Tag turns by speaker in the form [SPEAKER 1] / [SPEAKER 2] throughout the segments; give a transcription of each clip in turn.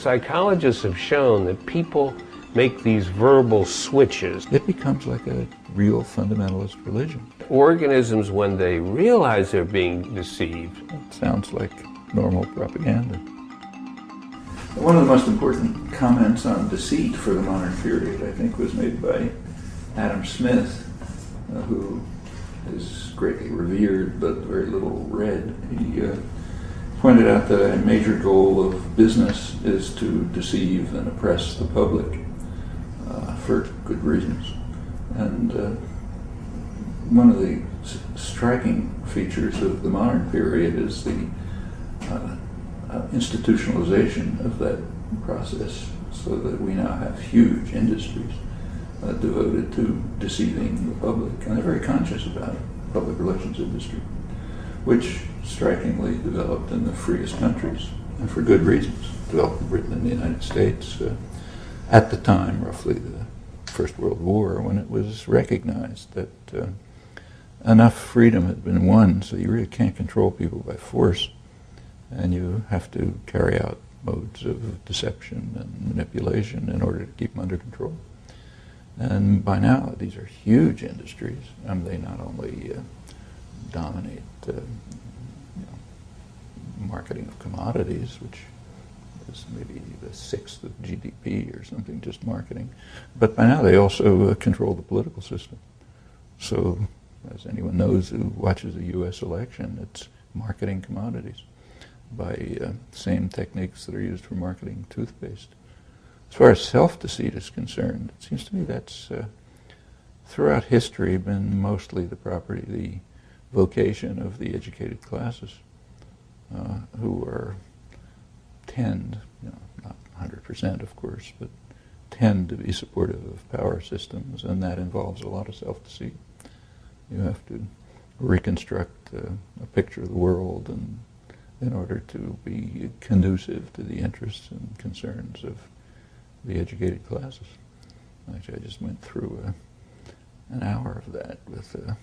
[SPEAKER 1] psychologists have shown that people make these verbal switches.
[SPEAKER 2] It becomes like a real fundamentalist religion.
[SPEAKER 1] Organisms, when they realize they're being deceived.
[SPEAKER 2] It sounds like normal propaganda. One of the most important comments on deceit for the modern period, I think, was made by Adam Smith, who is greatly revered but very little read. He pointed out that a major goal of business is to deceive and oppress the public for good reasons. And one of the striking features of the modern period is the institutionalization of that process, so that we now have huge industries devoted to deceiving the public, and they're very conscious about it, public relations industry, which strikingly developed in the freest countries, and for good reasons. Developed in Britain and the United States at the time, roughly the First World War, when it was recognized that enough freedom had been won, so you really can't control people by force, and you have to carry out modes of deception and manipulation in order to keep them under control. And by now, these are huge industries. They not only dominate marketing of commodities, which is maybe the sixth of GDP or something, just marketing, but by now they also control the political system. So, as anyone knows who watches a U.S. election, it's marketing commodities by same techniques that are used for marketing toothpaste. As far as self-deceit is concerned, it seems to me that's throughout history been mostly the property, the vocation of the educated classes, who tend, not 100% of course, but tend to be supportive of power systems, and that involves a lot of self-deceit. You have to reconstruct a picture of the world and in order to be conducive to the interests and concerns of the educated classes. Actually, I just went through an hour of that with a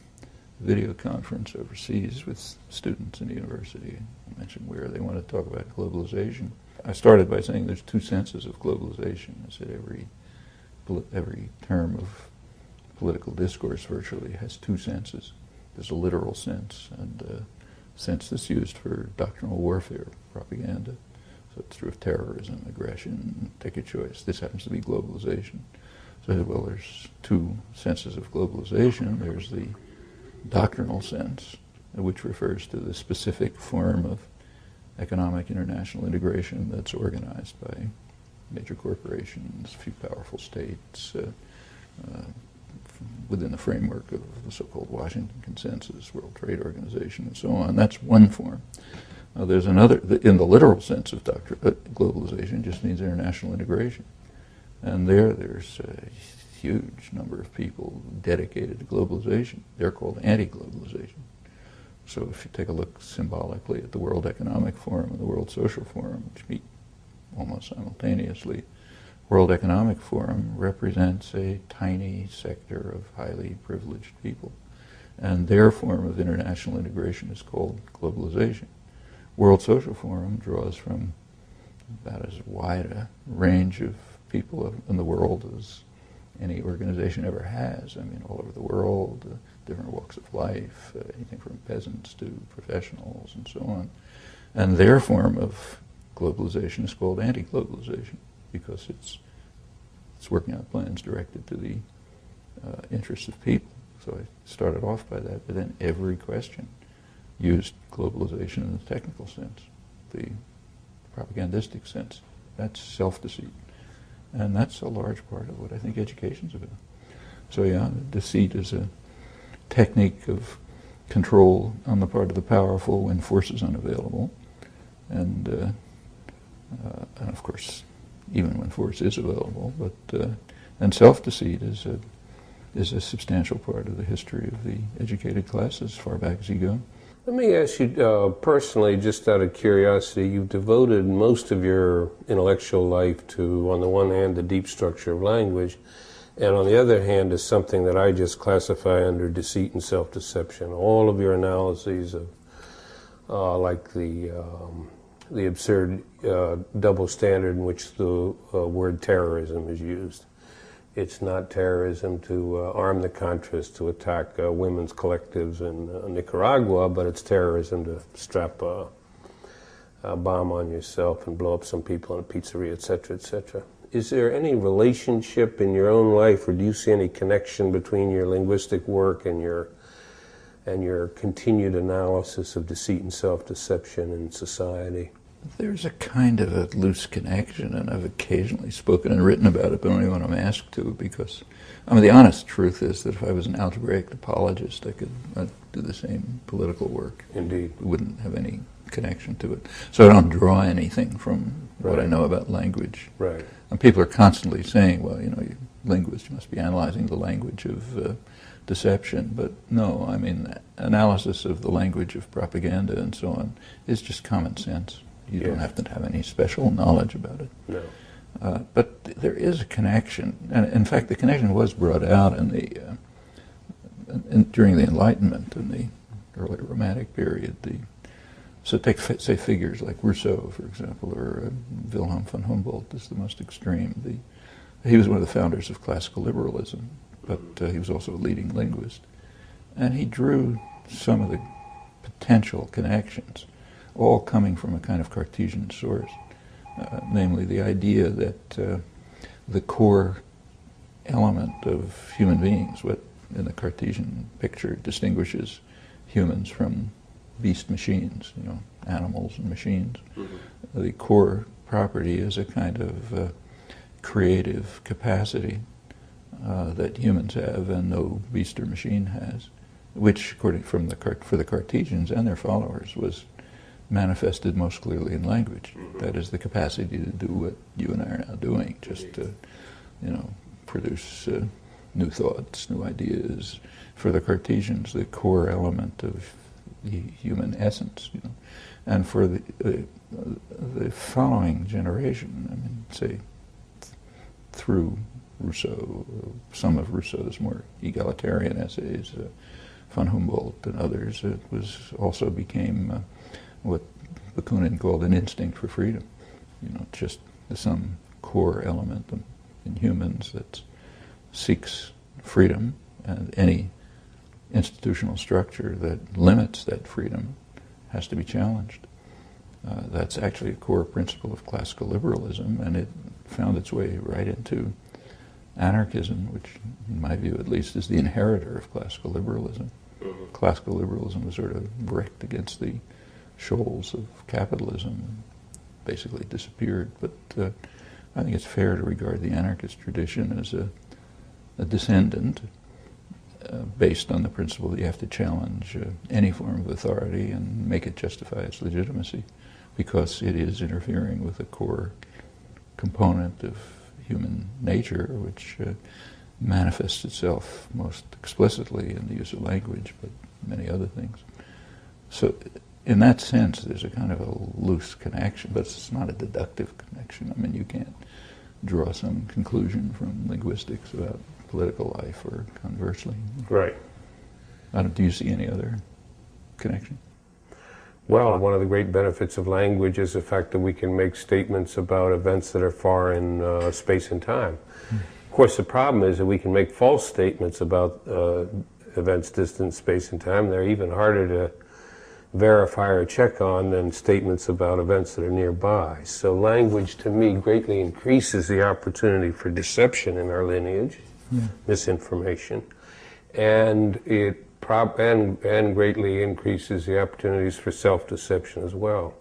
[SPEAKER 2] video conference overseas with students in the university. I mentioned where they want to talk about globalization. I started by saying there's two senses of globalization. I said every term of political discourse virtually has two senses. There's a literal sense and a sense that's used for doctrinal warfare, propaganda. So it's true of terrorism, aggression, take your choice. This happens to be globalization. So I said, well, there's two senses of globalization. There's the doctrinal sense, which refers to the specific form of economic international integration that's organized by major corporations, a few powerful states, within the framework of the so-called Washington Consensus, World Trade Organization, and so on. That's one form. There's another, in the literal sense of globalization, just means international integration. And there's a huge number of people dedicated to globalization. They're called anti-globalization. So if you take a look symbolically at the World Economic Forum and the World Social Forum, which meet almost simultaneously, World Economic Forum represents a tiny sector of highly privileged people. And their form of international integration is called globalization. World Social Forum draws from about as wide a range of people in the world as any organization ever has. I mean, all over the world, different walks of life, anything from peasants to professionals and so on. And their form of globalization is called anti-globalization because it's working out plans directed to the interests of people. So I started off by that, but then every question used globalization in the technical sense, the propagandistic sense. That's self-deceit. And that's a large part of what I think education's about. So yeah, deceit is a technique of control on the part of the powerful when force is unavailable. And of course, even when force is available. But and self-deceit is a substantial part of the history of the educated classes, as far back as you go.
[SPEAKER 1] Let me ask you personally, just out of curiosity, you've devoted most of your intellectual life to, on the one hand, the deep structure of language, and on the other hand, is something that I just classify under deceit and self-deception. All of your analyses of, like the the absurd double standard in which the word terrorism is used. It's not terrorism to arm the Contras to attack women's collectives in Nicaragua, but it's terrorism to strap a bomb on yourself and blow up some people in a pizzeria, etc., etc. Is there any relationship in your own life, or do you see any connection between your linguistic work and your continued analysis of deceit and self-deception in society?
[SPEAKER 2] There's a kind of a loose connection, and I've occasionally spoken and written about it, but only when I'm asked to, because, I mean, the honest truth is that if I was an algebraic topologist, I'd do the same political work.
[SPEAKER 1] Indeed.
[SPEAKER 2] It wouldn't have any connection to it. So I don't draw anything from what I know about language.
[SPEAKER 1] Right.
[SPEAKER 2] And people are constantly saying, well, you linguists, you must be analyzing the language of deception. But no, I mean, analysis of the language of propaganda and so on is just common sense. You don't have to have any special knowledge about it.
[SPEAKER 1] No.
[SPEAKER 2] But there is a connection, and in fact, the connection was brought out in during the Enlightenment, in the early Romantic period. So take, say, figures like Rousseau, for example, or Wilhelm von Humboldt is the most extreme. He was one of the founders of classical liberalism, but he was also a leading linguist, and he drew some of the potential connections, all coming from a kind of Cartesian source, namely the idea that the core element of human beings, what in the Cartesian picture distinguishes humans from beast machines, animals and machines. Mm-hmm. The core property is a kind of creative capacity that humans have and no beast or machine has, which, according for the Cartesians and their followers, was manifested most clearly in language. That is the capacity to do what you and I are now doing, just to, produce new thoughts, new ideas. For the Cartesians, the core element of the human essence, and for the following generation, I mean, say, through Rousseau, some of Rousseau's more egalitarian essays, von Humboldt and others, it also became what Bakunin called an instinct for freedom. Just some core element in humans that seeks freedom, and any institutional structure that limits that freedom has to be challenged. That's actually a core principle of classical liberalism, and it found its way right into anarchism, which, in my view at least, is the inheritor of classical liberalism. Mm-hmm. Classical liberalism was sort of bricked against the shoals of capitalism and basically disappeared. But I think it's fair to regard the anarchist tradition as a descendant based on the principle that you have to challenge any form of authority and make it justify its legitimacy, because it is interfering with a core component of human nature, which manifests itself most explicitly in the use of language, but many other things. So in that sense, there's a kind of a loose connection, but it's not a deductive connection. I mean, you can't draw some conclusion from linguistics about political life or conversely.
[SPEAKER 1] Right.
[SPEAKER 2] Do you see any other connection?
[SPEAKER 1] Well, one of the great benefits of language is the fact that we can make statements about events that are far in space and time. Of course, the problem is that we can make false statements about events distant in space and time. They're even harder to verify or check on than statements about events that are nearby. So language, to me, greatly increases the opportunity for deception in our lineage, misinformation, and it greatly increases the opportunities for self-deception as well.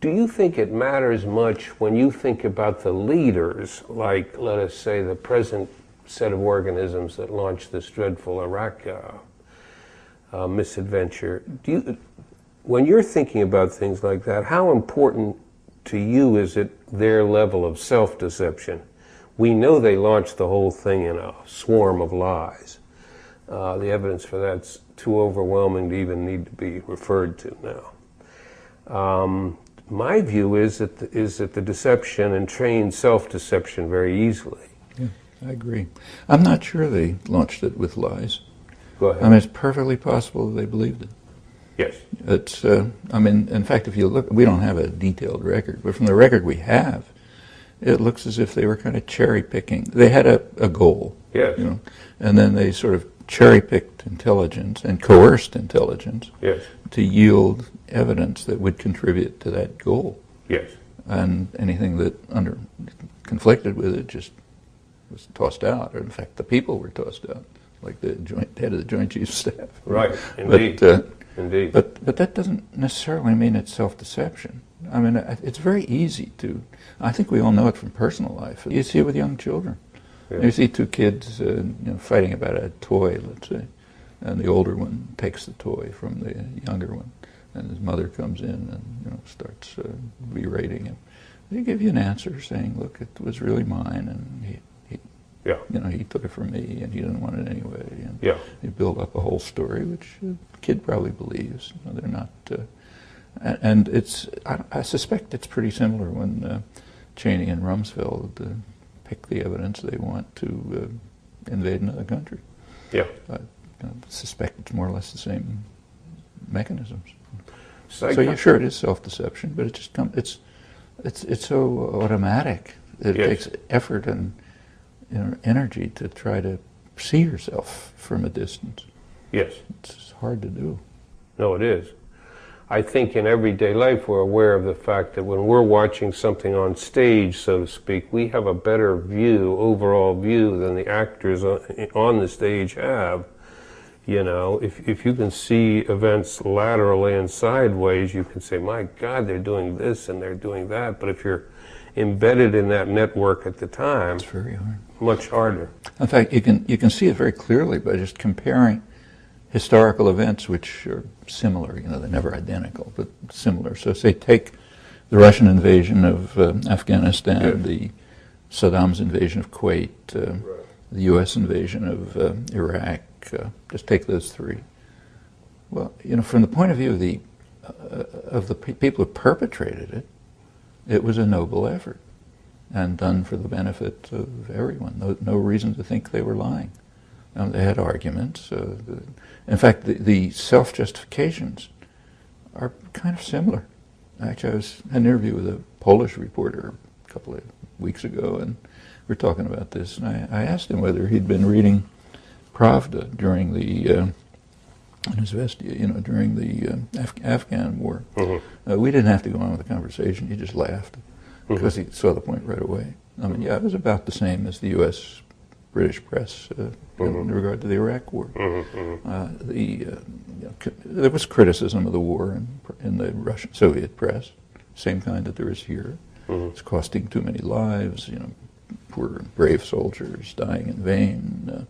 [SPEAKER 1] Do you think it matters much when you think about the leaders, like, let us say, the present set of organisms that launched this dreadful Iraq misadventure? When you're thinking about things like that, how important to you is it their level of self-deception? We know they launched the whole thing in a swarm of lies. The evidence for that's too overwhelming to even need to be referred to now. My view is that the deception entrains self-deception very easily.
[SPEAKER 2] Yeah, I agree. I'm not sure they launched it with lies.
[SPEAKER 1] Go ahead.
[SPEAKER 2] I mean, it's perfectly possible that they believed it.
[SPEAKER 1] Yes.
[SPEAKER 2] It's, I mean, in fact, if you look, we don't have a detailed record, but from the record we have, it looks as if they were kind of cherry picking. They had a goal,
[SPEAKER 1] Yes.
[SPEAKER 2] you know, and then they sort of cherry picked intelligence and coerced intelligence
[SPEAKER 1] Yes.
[SPEAKER 2] to yield evidence that would contribute to that goal.
[SPEAKER 1] Yes.
[SPEAKER 2] And anything that conflicted with it just was tossed out. Or in fact, the people were tossed out, like the head of the Joint Chiefs of Staff.
[SPEAKER 1] Right. Indeed. Indeed.
[SPEAKER 2] But that doesn't necessarily mean it's self-deception. I mean, it's very easy to. I think we all know it from personal life. You see it with young children.
[SPEAKER 1] Yeah.
[SPEAKER 2] You see two kids, fighting about a toy, let's say, and the older one takes the toy from the younger one, and his mother comes in and starts berating him. They give you an answer saying, "Look, it was really mine, and he took it from me, and he didn't want it anyway." And you build up a whole story, which the kid probably believes. They're not, and it's. I suspect it's pretty similar when Cheney and Rumsfeld pick the evidence they want to invade another country.
[SPEAKER 1] Yeah.
[SPEAKER 2] I suspect it's more or less the same mechanisms.
[SPEAKER 1] So
[SPEAKER 2] yeah, sure, it is self-deception, but it just it's so automatic that it takes effort and energy to try to see yourself from a distance.
[SPEAKER 1] Yes.
[SPEAKER 2] It's hard to do.
[SPEAKER 1] No, it is. I think in everyday life we're aware of the fact that when we're watching something on stage, so to speak, we have a better view, overall view, than the actors on the stage have. If you can see events laterally and sideways, you can say, my God, they're doing this and they're doing that. But if you're embedded in that network at the time,
[SPEAKER 2] it's very hard.
[SPEAKER 1] Much harder.
[SPEAKER 2] In fact, you can see it very clearly by just comparing historical events which are similar. They're never identical, but similar. So say take the Russian invasion of Afghanistan, the Saddam's invasion of Kuwait, the U.S. invasion of Iraq. Just take those three. Well, from the point of view of the people who perpetrated it, it was a noble effort and done for the benefit of everyone. No reason to think they were lying. They had arguments. In fact, the self-justifications are kind of similar. Actually, I had an interview with a Polish reporter a couple of weeks ago, and we were talking about this, and I asked him whether he'd been reading Pravda during the during the Afghan war. Mm-hmm. We didn't have to go on with the conversation. He just laughed because he saw the point right away. I mean, it was about the same as the U.S. British press in regard to the Iraq War. There was criticism of the war in the Russian Soviet press, same kind that there is here. It's costing too many lives. Poor brave soldiers dying in vain.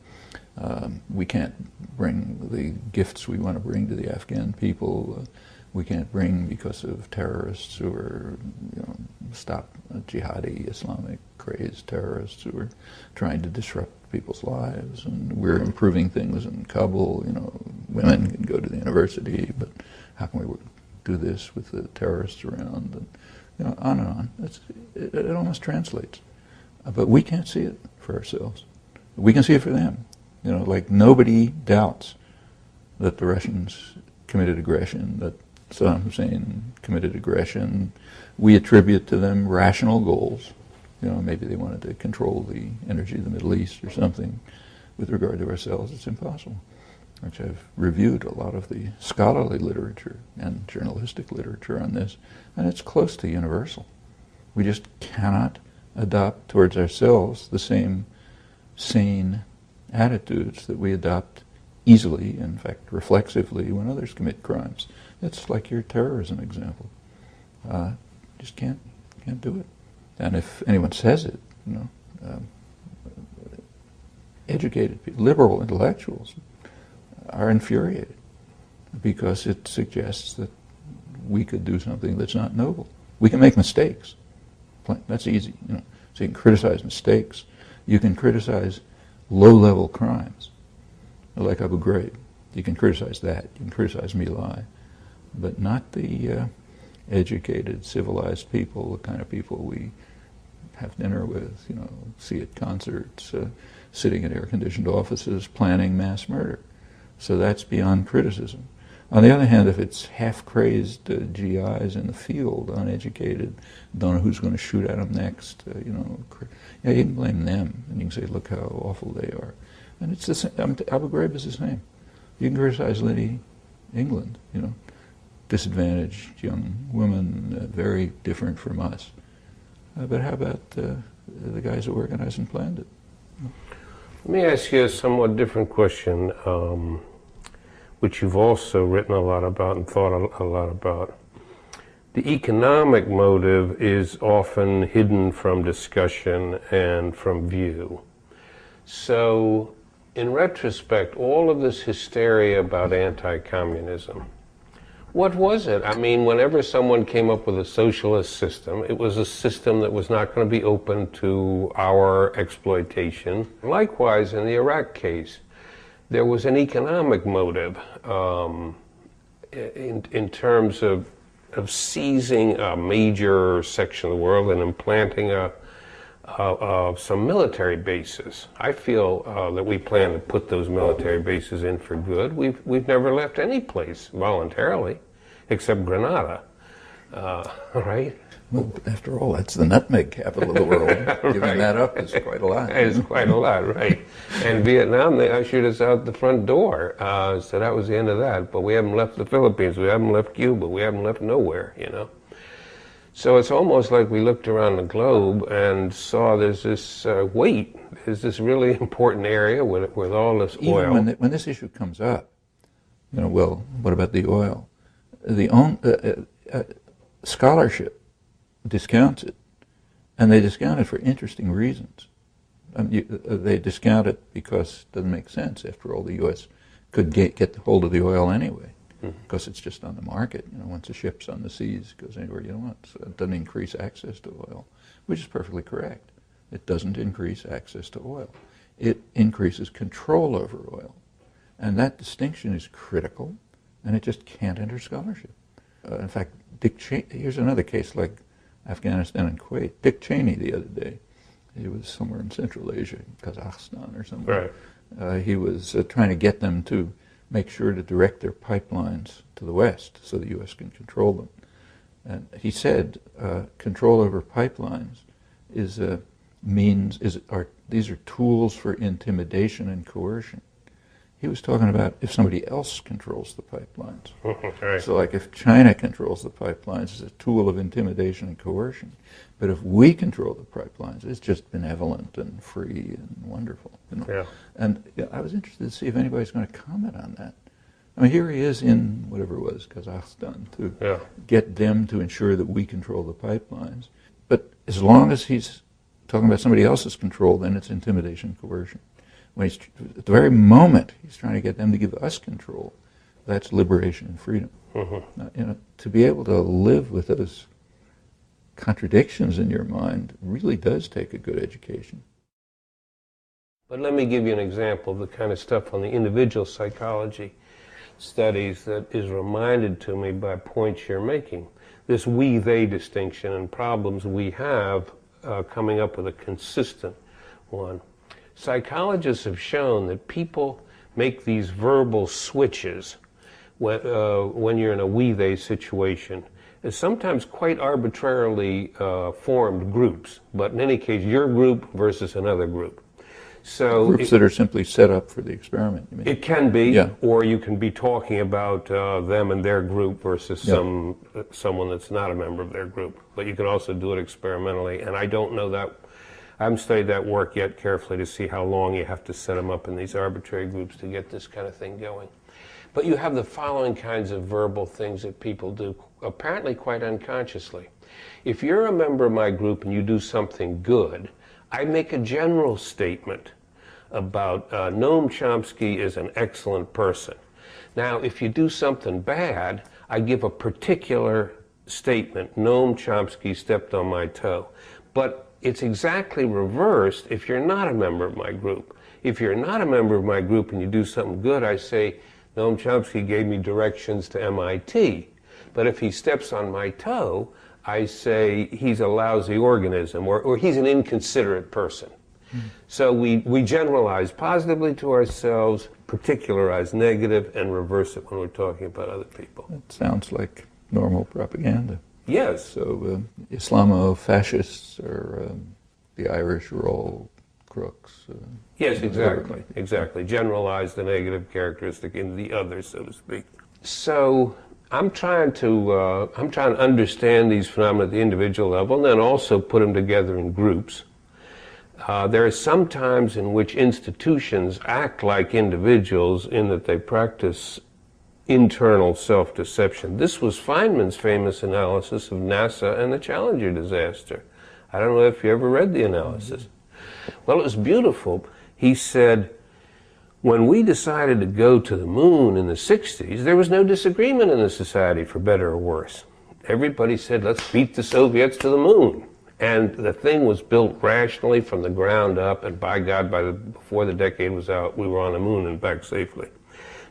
[SPEAKER 2] We can't bring the gifts we want to bring to the Afghan people. We can't bring because of terrorists who are, stop jihadi, Islamic crazed terrorists who are trying to disrupt people's lives. And we're improving things in Kabul. Women can go to the university, but how can we do this with the terrorists around? And on and on. It almost translates, but we can't see it for ourselves. We can see it for them. Like nobody doubts that the Russians committed aggression, that Saddam Hussein committed aggression. We attribute to them rational goals. Maybe they wanted to control the energy of the Middle East or something. With regard to ourselves, it's impossible. Actually, I've reviewed a lot of the scholarly literature and journalistic literature on this, and it's close to universal. We just cannot adopt towards ourselves the same sane attitudes that we adopt easily, in fact reflexively, when others commit crimes. It's like your terrorism example. Just can't do it. And if anyone says it, educated people, liberal intellectuals are infuriated because it suggests that we could do something that's not noble. We can make mistakes. That's easy. So you can criticize mistakes. You can criticize low-level crimes, like Abu Ghraib. You can criticize that. You can criticize My Lai, but not the educated, civilized people, the kind of people we have dinner with, see at concerts, sitting in air-conditioned offices, planning mass murder. So that's beyond criticism. On the other hand, if it's half-crazed GIs in the field, uneducated, don't know who's going to shoot at them next, yeah, you can blame them, and you can say, look how awful they are. And it's the same. Abu Ghraib is the same. You can criticize Lady England, disadvantaged young women, very different from us. But how about the guys who organized and planned it?
[SPEAKER 1] Let me ask you a somewhat different question, which you've also written a lot about and thought a lot about. The economic motive is often hidden from discussion and from view. So, in retrospect, all of this hysteria about anti-communism, what was it? I mean, whenever someone came up with a socialist system, it was a system that was not going to be open to our exploitation. Likewise, in the Iraq case, there was an economic motive in terms of seizing a major section of the world and implanting some military bases. I feel that we plan to put those military bases in for good. We've never left any place voluntarily, except Grenada, right?
[SPEAKER 2] Well, after all, that's the nutmeg capital of the world. Giving
[SPEAKER 1] Right.
[SPEAKER 2] that up is quite a lot.
[SPEAKER 1] It's quite a lot, right? And Vietnam, they ushered us out the front door, so that was the end of that. But we haven't left the Philippines, we haven't left Cuba, we haven't left nowhere, So it's almost like we looked around the globe and saw there's this there's this really important area with all this oil.
[SPEAKER 2] Even when this issue comes up, well, what about the oil? The scholarship discounts it, and they discount it for interesting reasons. They discount it because it doesn't make sense. After all, the U.S. could get hold of the oil anyway, because it's just on the market. Once a ship's on the seas, it goes anywhere you want. So it doesn't increase access to oil, which is perfectly correct. It doesn't increase access to oil. It increases control over oil. And that distinction is critical, and it just can't enter scholarship. In fact, here's another case like Afghanistan and Kuwait. Dick Cheney the other day, he was somewhere in Central Asia, Kazakhstan or somewhere.
[SPEAKER 1] Right.
[SPEAKER 2] He was trying to get them to make sure to direct their pipelines to the west so the U.S. can control them. And he said control over pipelines these are tools for intimidation and coercion. He was talking about if somebody else controls the pipelines.
[SPEAKER 1] Right.
[SPEAKER 2] So like if China controls the pipelines, it's a tool of intimidation and coercion. But if we control the pipelines, it's just benevolent and free and wonderful.
[SPEAKER 1] Yeah.
[SPEAKER 2] And I was interested to see if anybody's going to comment on that. I mean, here he is in whatever it was, Kazakhstan, to get them to ensure that we control the pipelines. But as long as he's talking about somebody else's control, then it's intimidation and coercion. When he's, at the very moment he's trying to get them to give us control, that's liberation and freedom. Now, to be able to live with those contradictions in your mind really does take a good education.
[SPEAKER 1] But let me give you an example of the kind of stuff on the individual psychology studies that is reminded to me by points you're making. This we-they distinction and problems we have coming up with a consistent one. Psychologists have shown that people make these verbal switches when you're in a we-they situation. It's sometimes quite arbitrarily formed groups, but in any case, your group versus another group. So
[SPEAKER 2] groups that are simply set up for the experiment, you mean?
[SPEAKER 1] It can be, or you can be talking about them and their group versus someone that's not a member of their group. But you can also do it experimentally, and I don't know that. I haven't studied that work yet carefully to see how long you have to set them up in these arbitrary groups to get this kind of thing going. But you have the following kinds of verbal things that people do, apparently quite unconsciously. If you're a member of my group and you do something good, I make a general statement about Noam Chomsky is an excellent person. Now, if you do something bad, I give a particular statement, Noam Chomsky stepped on my toe. But it's exactly reversed if you're not a member of my group. If you're not a member of my group and you do something good, I say, Noam Chomsky gave me directions to MIT. But if he steps on my toe, I say he's a lousy organism or he's an inconsiderate person. So we generalize positively to ourselves, particularize negative, and reverse it when we're talking about other people.
[SPEAKER 2] It sounds like normal propaganda.
[SPEAKER 1] Yes.
[SPEAKER 2] So Islamo-fascists or the Irish are all crooks.
[SPEAKER 1] Yes, exactly. Exactly. Generalize the negative characteristic in the other, so to speak. So I'm trying to understand these phenomena at the individual level, and then also put them together in groups. There are some times in which institutions act like individuals in that they practice internal self-deception. This was Feynman's famous analysis of NASA and the Challenger disaster. I don't know if you ever read the analysis. Well, it was beautiful. He said, when we decided to go to the moon in the 60s, there was no disagreement in the society, for better or worse. Everybody said, let's beat the Soviets to the moon. And the thing was built rationally from the ground up, and by God, before the decade was out, we were on the moon and back safely.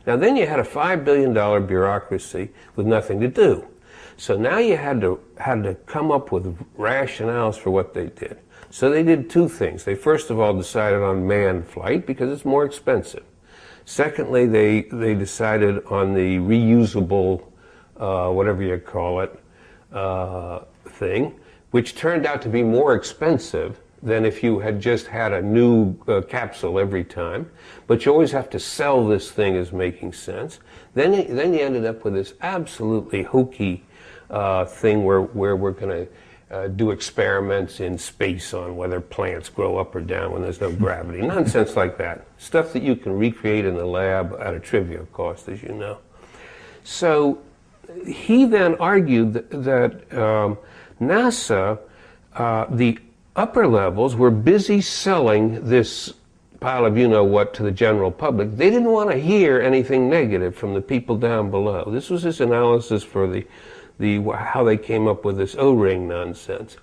[SPEAKER 1] Now then you had a $5 billion bureaucracy with nothing to do. So now you had to come up with rationales for what they did. So they did two things. They first of all decided on manned flight because it's more expensive. Secondly, they decided on the reusable, whatever you call it, thing, which turned out to be more expensive than if you had just had a new capsule every time. But you always have to sell this thing as making sense. Then you ended up with this absolutely hokey thing where we're going to do experiments in space on whether plants grow up or down when there's no gravity. Nonsense like that. Stuff that you can recreate in the lab at a trivial cost, as you know. So he then argued that NASA, the upper levels, were busy selling this pile of you-know-what to the general public. They didn't want to hear anything negative from the people down below. This was his analysis for how they came up with this O-ring nonsense.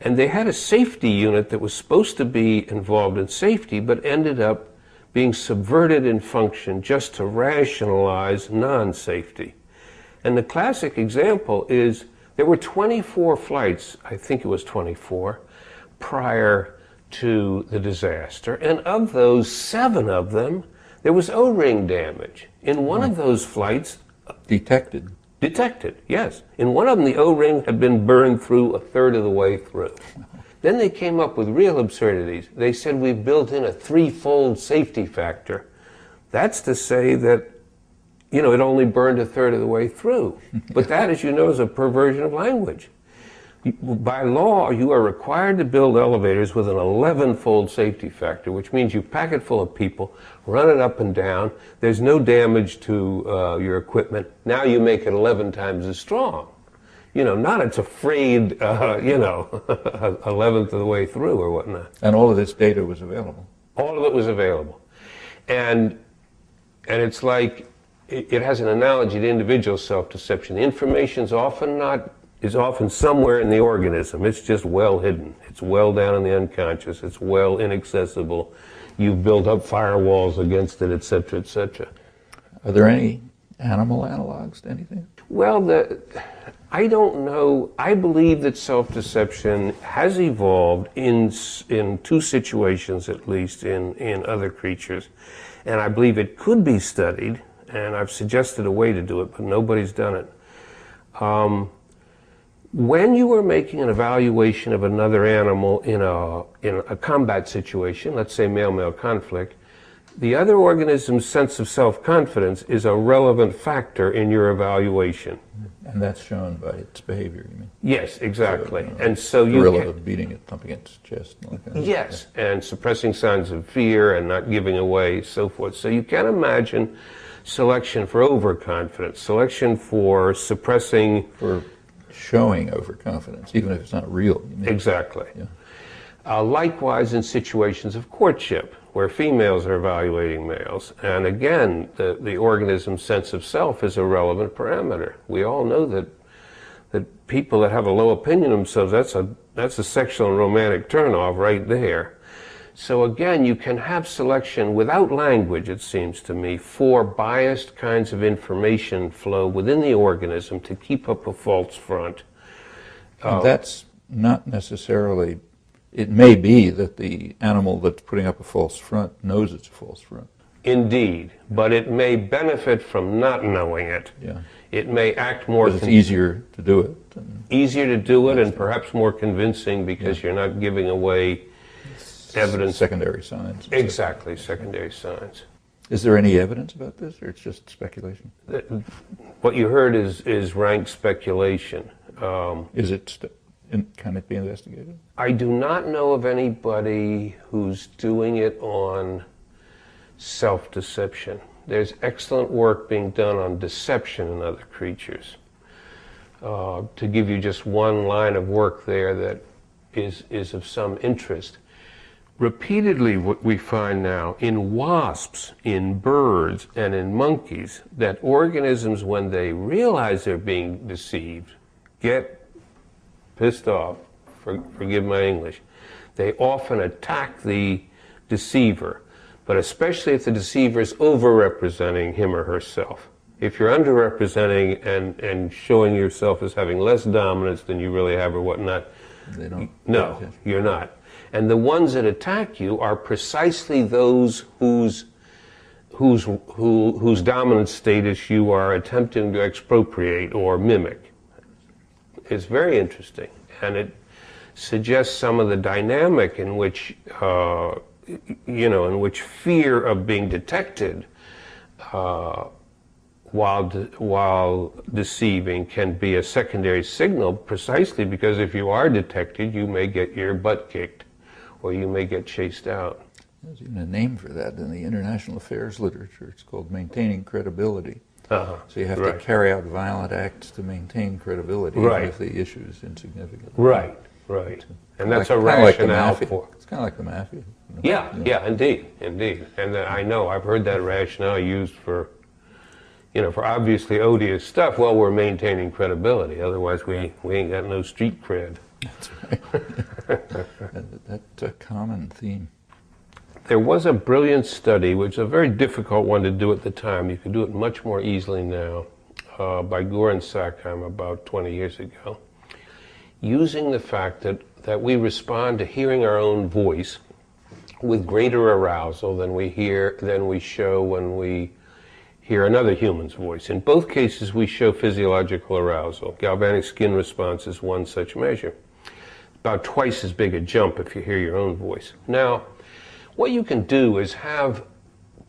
[SPEAKER 1] And they had a safety unit that was supposed to be involved in safety, but ended up being subverted in function just to rationalize non-safety. And the classic example is there were 24 flights, I think it was 24, prior to the disaster, and of those, 7 of them, there was O-ring damage. In one of those flights...
[SPEAKER 2] Detected,
[SPEAKER 1] yes. In one of them, the O-ring had been burned through a third of the way through. Then they came up with real absurdities. They said we built in a 3-fold safety factor. That's to say that, it only burned a third of the way through. But that, as you know, is a perversion of language. By law, you are required to build elevators with an 11-fold safety factor, which means you pack it full of people, run it up and down, there's no damage to your equipment. Now you make it 11 times as strong. Not it's afraid, 11th of the way through or whatnot.
[SPEAKER 2] And all of this data was available.
[SPEAKER 1] All of it was available. And it's like, it has an analogy to individual self-deception. The information is often somewhere in the organism. It's just well hidden. It's well down in the unconscious. It's well inaccessible. You've built up firewalls against it, etc., etc.
[SPEAKER 2] Are there any animal analogs to anything?
[SPEAKER 1] Well, I don't know. I believe that self-deception has evolved in 2 situations, at least, in other creatures. And I believe it could be studied, and I've suggested a way to do it, but nobody's done it. When you are making an evaluation of another animal in a combat situation, let's say male-male conflict, the other organism's sense of self-confidence is a relevant factor in your evaluation.
[SPEAKER 2] And that's shown by its behavior, you mean?
[SPEAKER 1] Yes, exactly.
[SPEAKER 2] So,
[SPEAKER 1] and so you
[SPEAKER 2] gorilla beating it, thumping its chest. Like that.
[SPEAKER 1] Yes, and suppressing signs of fear and not giving away, so forth. So you can imagine selection for overconfidence, selection for suppressing...
[SPEAKER 2] For showing overconfidence, even if it's not real.
[SPEAKER 1] Exactly.
[SPEAKER 2] Yeah.
[SPEAKER 1] Likewise in situations of courtship, where females are evaluating males. And again, the organism's sense of self is a relevant parameter. We all know that people that have a low opinion of themselves, that's a sexual and romantic turnoff right there. So again, you can have selection without language, it seems to me, for biased kinds of information flow within the organism to keep up a false front.
[SPEAKER 2] And that's not necessarily it may be that the animal that's putting up a false front knows it's a false front.
[SPEAKER 1] Indeed, but it may benefit from not knowing it.
[SPEAKER 2] Yeah.
[SPEAKER 1] It may act more...
[SPEAKER 2] Because it's easier to do it.
[SPEAKER 1] Easier to do it, and perhaps more convincing because you're not giving away evidence.
[SPEAKER 2] Secondary signs.
[SPEAKER 1] Exactly, secondary signs.
[SPEAKER 2] Is there any evidence about this, or it's just speculation?
[SPEAKER 1] What you heard is rank speculation.
[SPEAKER 2] Is it... Can it be investigated?
[SPEAKER 1] I do not know of anybody who's doing it on self-deception. There's excellent work being done on deception in other creatures. To give you just one line of work there that is of some interest. Repeatedly, what we find now in wasps, in birds, and in monkeys, that organisms, when they realize they're being deceived, get pissed off, forgive my English. They often attack the deceiver, but especially if the deceiver is over-representing him or herself. If you're underrepresenting and showing yourself as having less dominance than you really have or whatnot,
[SPEAKER 2] They don't.
[SPEAKER 1] no, you're not. And the ones that attack you are precisely those whose dominant status you are attempting to expropriate or mimic. It's very interesting, and it suggests some of the dynamic in which, in which fear of being detected while deceiving can be a secondary signal, precisely because if you are detected, you may get your butt kicked, or you may get chased out.
[SPEAKER 2] There's even a name for that in the international affairs literature. It's called maintaining credibility. So you have to carry out violent acts to maintain credibility, even if the issue is insignificant.
[SPEAKER 1] Right. And that's a rationale for...
[SPEAKER 2] It's kind of like the mafia.
[SPEAKER 1] Yeah, indeed. And I know, I've heard that rationale used for obviously odious stuff. Well, we're maintaining credibility, otherwise we ain't got no street cred.
[SPEAKER 2] That's right. That's a common theme.
[SPEAKER 1] There was a brilliant study, which is a very difficult one to do at the time. You can do it much more easily now, by Gore and Sackheim about 20 years ago, using the fact that we respond to hearing our own voice with greater arousal than we show when we hear another human's voice. In both cases, we show physiological arousal. Galvanic skin response is one such measure. About twice as big a jump if you hear your own voice. Now, what you can do is have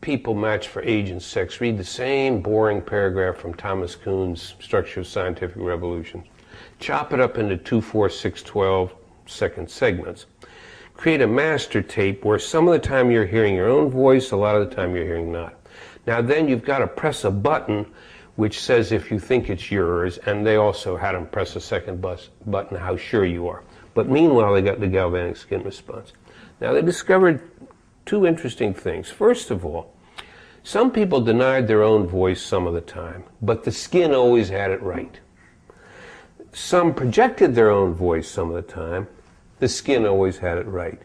[SPEAKER 1] people matched for age and sex read the same boring paragraph from Thomas Kuhn's Structure of Scientific Revolution. Chop it up into 2, 4, 6, 12 second segments. Create a master tape where some of the time you're hearing your own voice, a lot of the time you're hearing not. Now then you've got to press a button which says if you think it's yours, and they also had them press a second button how sure you are. But meanwhile they got the galvanic skin response. Now they discovered two interesting things. First of all, some people denied their own voice some of the time, but the skin always had it right. Some projected their own voice some of the time, the skin always had it right.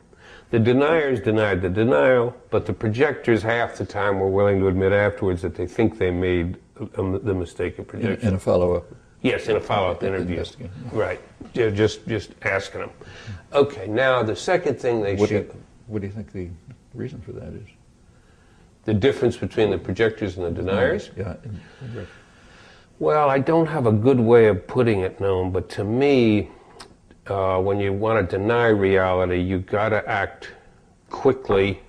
[SPEAKER 1] The deniers denied the denial, but the projectors half the time were willing to admit afterwards that they think they made the mistake of projection.
[SPEAKER 2] In a follow-up.
[SPEAKER 1] Yes, in a follow-up interview. Right. Just asking them. Okay, now the second thing they should...
[SPEAKER 2] What do you think the reason for that is?
[SPEAKER 1] The difference between the projectors and the deniers?
[SPEAKER 2] Yeah.
[SPEAKER 1] Well, I don't have a good way of putting it, Noam, but to me, when you want to deny reality, you've got to act quickly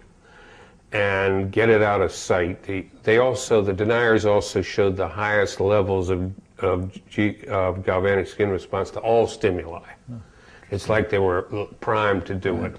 [SPEAKER 1] and get it out of sight. The deniers also showed the highest levels of galvanic skin response to all stimuli. It's like they were primed to do it.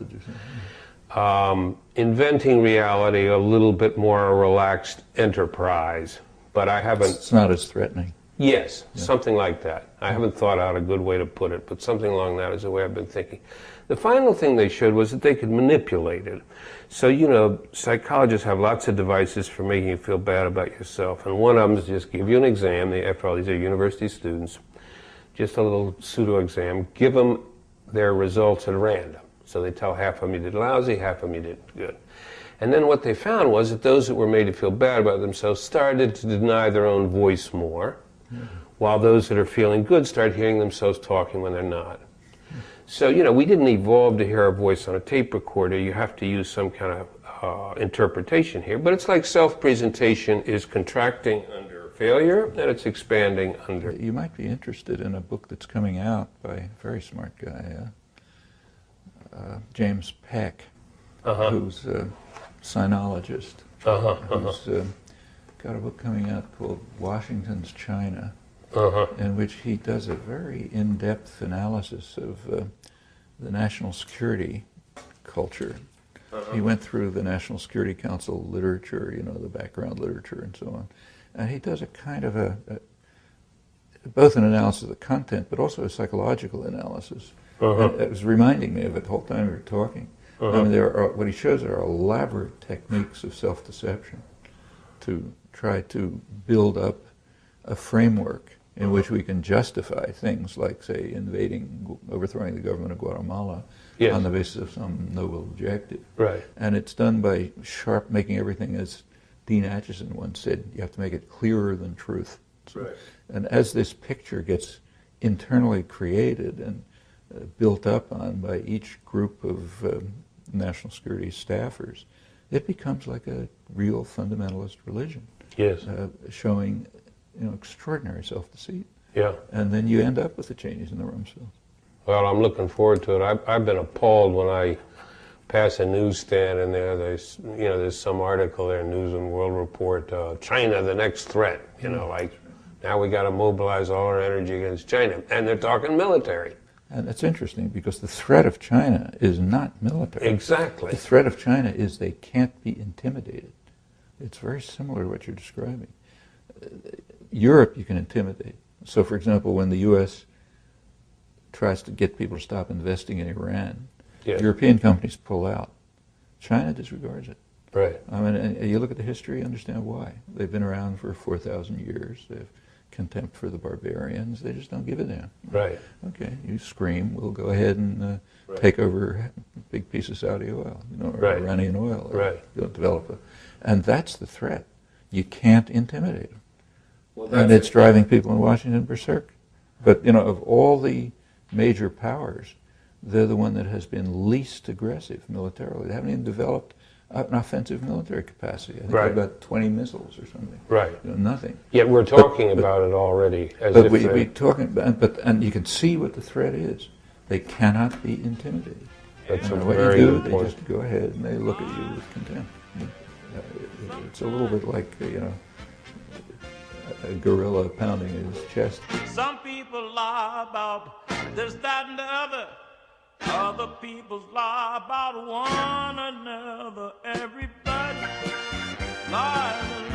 [SPEAKER 1] Inventing reality, a little bit more a relaxed enterprise, but I haven't...
[SPEAKER 2] It's not as threatening.
[SPEAKER 1] Yes, something like that. I haven't thought out a good way to put it, but something along that is the way I've been thinking. The final thing they showed was that they could manipulate it. So, psychologists have lots of devices for making you feel bad about yourself, and one of them is just give you an exam. After all, these are university students. Just a little pseudo-exam. Give them their results at random. So they tell half of them you did lousy, half of them you did good. And then what they found was that those that were made to feel bad about themselves started to deny their own voice more, while those that are feeling good start hearing themselves talking when they're not. So, you know, we didn't evolve to hear our voice on a tape recorder. You have to use some kind of interpretation here. But it's like self-presentation is contracting under failure, and it's expanding under...
[SPEAKER 2] You might be interested in a book that's coming out by a very smart guy, James Peck, who's a sinologist, who's got a book coming out called Washington's China, in which he does a very in-depth analysis of the national security culture. He went through the National Security Council literature, you know, the background literature and so on. And he does a kind of both an analysis of the content, but also a psychological analysis. And it was reminding me of it the whole time we were talking. I mean, what he shows are elaborate techniques of self-deception to try to build up a framework in which we can justify things like, say, overthrowing the government of Guatemala on the basis of some noble objective.
[SPEAKER 1] Right.
[SPEAKER 2] And it's done by making everything, as Dean Acheson once said, you have to make it clearer than truth.
[SPEAKER 1] Right.
[SPEAKER 2] And as this picture gets internally created and built up on by each group of national security staffers, it becomes like a real fundamentalist religion.
[SPEAKER 1] Yes.
[SPEAKER 2] Showing, you know, extraordinary self-deceit.
[SPEAKER 1] Yeah.
[SPEAKER 2] And then you end up with the Cheney's and the Rumsfelds.
[SPEAKER 1] Well, I'm looking forward to it. I've been appalled when I pass a newsstand and there's some article there, News and World Report, China, the next threat. You know, like now we got to mobilize all our energy against China, and they're talking military.
[SPEAKER 2] And it's interesting because the threat of China is not military.
[SPEAKER 1] Exactly.
[SPEAKER 2] The threat of China is they can't be intimidated. It's very similar to what you're describing. Europe you can intimidate. So, for example, when the U.S. tries to get people to stop investing in Iran, European companies pull out. China disregards it.
[SPEAKER 1] Right.
[SPEAKER 2] I mean, and you look at the history, you understand why. They've been around for 4,000 years. They have contempt for the barbarians. They just don't give a damn.
[SPEAKER 1] Right.
[SPEAKER 2] Okay, you scream, we'll go ahead and take over a big piece of Saudi oil, you know, or Iranian oil. Or develop and that's the threat. You can't intimidate them. Well, and it's driving people in Washington berserk. But, you know, of all the major powers, they're the one that has been least aggressive militarily. They haven't even developed an offensive military capacity. I think they've got 20 missiles or something.
[SPEAKER 1] Right.
[SPEAKER 2] You know, nothing.
[SPEAKER 1] Yet we're talking about it already.
[SPEAKER 2] And you can see what the threat is. They cannot be intimidated.
[SPEAKER 1] That's
[SPEAKER 2] and
[SPEAKER 1] a
[SPEAKER 2] what
[SPEAKER 1] very
[SPEAKER 2] you do,
[SPEAKER 1] good
[SPEAKER 2] they
[SPEAKER 1] point.
[SPEAKER 2] just go ahead and they look at you with contempt. It's a little bit like, you know, a gorilla pounding his chest.
[SPEAKER 3] Some people lie about this, that, and the other. Other people lie about one another. Everybody lies.